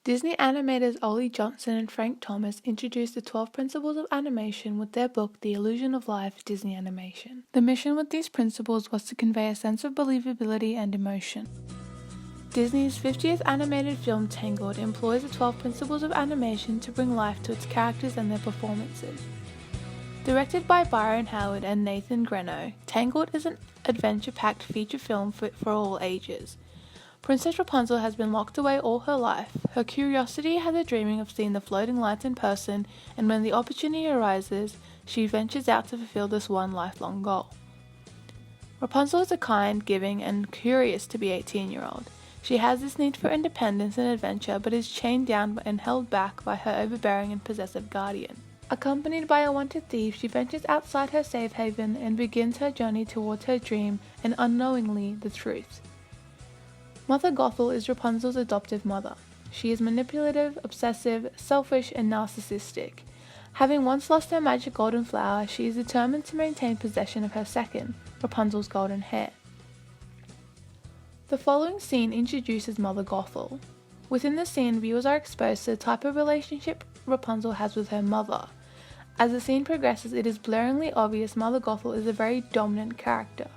Disney animators Ollie Johnson and Frank Thomas introduced the 12 principles of animation with their book The Illusion of Life, Disney Animation. The mission with these principles was to convey a sense of believability and emotion. Disney's 50th animated film Tangled employs the 12 principles of animation to bring life to its characters and their performances. Directed by Byron Howard and Nathan Greno, Tangled is an adventure-packed feature film for all ages. Princess Rapunzel has been locked away all her life. Her curiosity has her dreaming of seeing the floating lights in person, and when the opportunity arises, she ventures out to fulfill this one lifelong goal. Rapunzel is a kind, giving, and curious to be 18-year-old. She has this need for independence and adventure, but is chained down and held back by her overbearing and possessive guardian. Accompanied by a wanted thief, she ventures outside her safe haven and begins her journey towards her dream and unknowingly the truth. Mother Gothel is Rapunzel's adoptive mother. She is manipulative, obsessive, selfish, and narcissistic. Having once lost her magic golden flower, she is determined to maintain possession of her second, Rapunzel's golden hair. The following scene introduces Mother Gothel. Within the scene, viewers are exposed to the type of relationship Rapunzel has with her mother. As the scene progresses, it is blaringly obvious Mother Gothel is a very dominant character.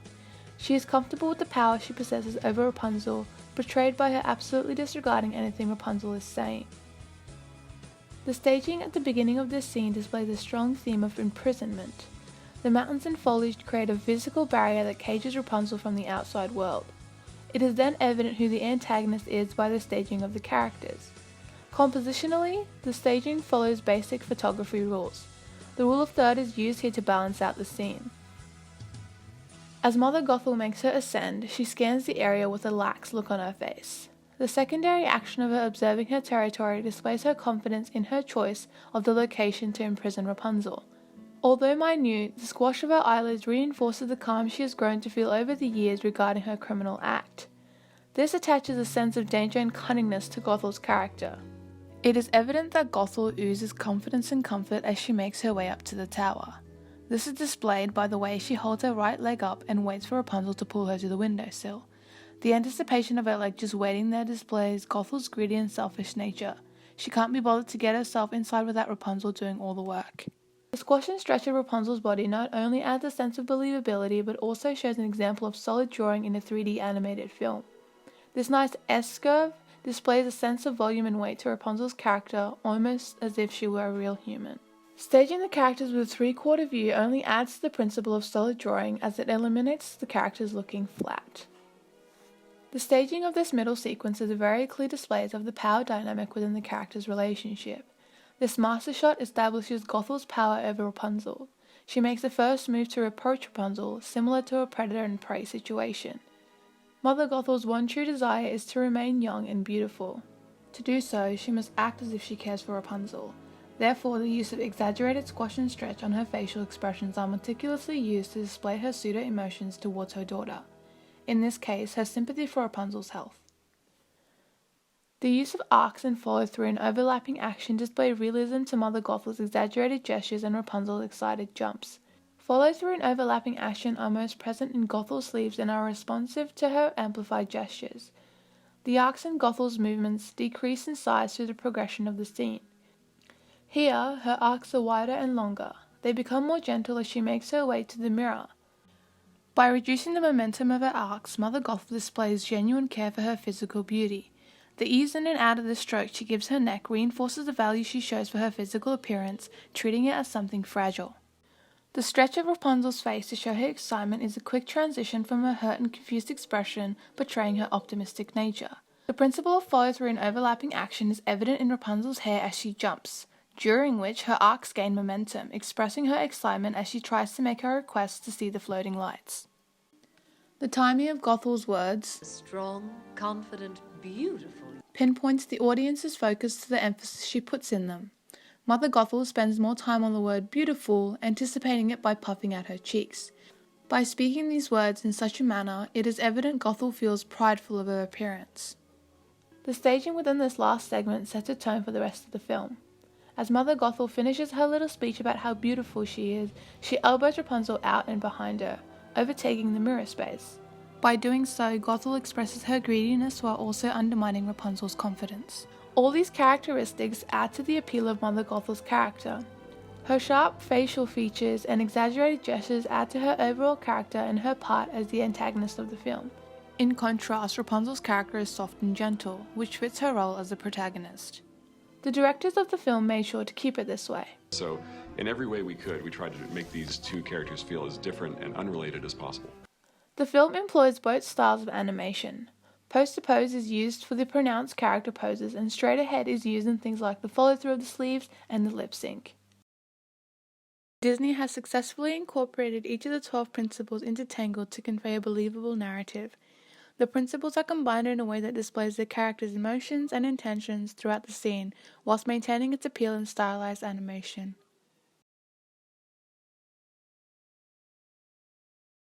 She is comfortable with the power she possesses over Rapunzel, portrayed by her absolutely disregarding anything Rapunzel is saying. The staging at the beginning of this scene displays a strong theme of imprisonment. The mountains and foliage create a physical barrier that cages Rapunzel from the outside world. It is then evident who the antagonist is by the staging of the characters. Compositionally, the staging follows basic photography rules. The rule of third is used here to balance out the scene. As Mother Gothel makes her ascend, she scans the area with a lax look on her face. The secondary action of her observing her territory displays her confidence in her choice of the location to imprison Rapunzel. Although minute, the squash of her eyelids reinforces the calm she has grown to feel over the years regarding her criminal act. This attaches a sense of danger and cunningness to Gothel's character. It is evident that Gothel oozes confidence and comfort as she makes her way up to the tower. This is displayed by the way she holds her right leg up and waits for Rapunzel to pull her to the windowsill. The anticipation of her leg just waiting there displays Gothel's greedy and selfish nature. She can't be bothered to get herself inside without Rapunzel doing all the work. The squash and stretch of Rapunzel's body not only adds a sense of believability but also shows an example of solid drawing in a 3D animated film. This nice S-curve displays a sense of volume and weight to Rapunzel's character, almost as if she were a real human. Staging the characters with a three-quarter view only adds to the principle of solid drawing as it eliminates the characters looking flat. The staging of this middle sequence is a very clear display of the power dynamic within the characters' relationship. This master shot establishes Gothel's power over Rapunzel. She makes the first move to approach Rapunzel, similar to a predator and prey situation. Mother Gothel's one true desire is to remain young and beautiful. To do so, she must act as if she cares for Rapunzel. Therefore, the use of exaggerated squash and stretch on her facial expressions are meticulously used to display her pseudo-emotions towards her daughter. In this case, her sympathy for Rapunzel's health. The use of arcs and follow-through and overlapping action display realism to Mother Gothel's exaggerated gestures and Rapunzel's excited jumps. Follow-through and overlapping action are most present in Gothel's sleeves and are responsive to her amplified gestures. The arcs in Gothel's movements decrease in size through the progression of the scene. Here, her arcs are wider and longer. They become more gentle as she makes her way to the mirror. By reducing the momentum of her arcs, Mother Gothel displays genuine care for her physical beauty. The ease in and out of the stroke she gives her neck reinforces the value she shows for her physical appearance, treating it as something fragile. The stretch of Rapunzel's face to show her excitement is a quick transition from her hurt and confused expression, portraying her optimistic nature. The principle of follow-through and overlapping action is evident in Rapunzel's hair as she jumps, during which her arcs gain momentum, expressing her excitement as she tries to make her request to see the floating lights. The timing of Gothel's words, strong, confident, beautiful, pinpoints the audience's focus to the emphasis she puts in them. Mother Gothel spends more time on the word beautiful, anticipating it by puffing out her cheeks. By speaking these words in such a manner, it is evident Gothel feels prideful of her appearance. The staging within this last segment sets a tone for the rest of the film. As Mother Gothel finishes her little speech about how beautiful she is, she elbows Rapunzel out and behind her, overtaking the mirror space. By doing so, Gothel expresses her greediness while also undermining Rapunzel's confidence. All these characteristics add to the appeal of Mother Gothel's character. Her sharp facial features and exaggerated gestures add to her overall character and her part as the antagonist of the film. In contrast, Rapunzel's character is soft and gentle, which fits her role as the protagonist. The directors of the film made sure to keep it this way. So, in every way we could, we tried to make these two characters feel as different and unrelated as possible. The film employs both styles of animation. Pose-to-pose is used for the pronounced character poses, and straight ahead is used in things like the follow-through of the sleeves and the lip sync. Disney has successfully incorporated each of the 12 principles into Tangled to convey a believable narrative. The principles are combined in a way that displays the character's emotions and intentions throughout the scene, whilst maintaining its appeal in stylized animation.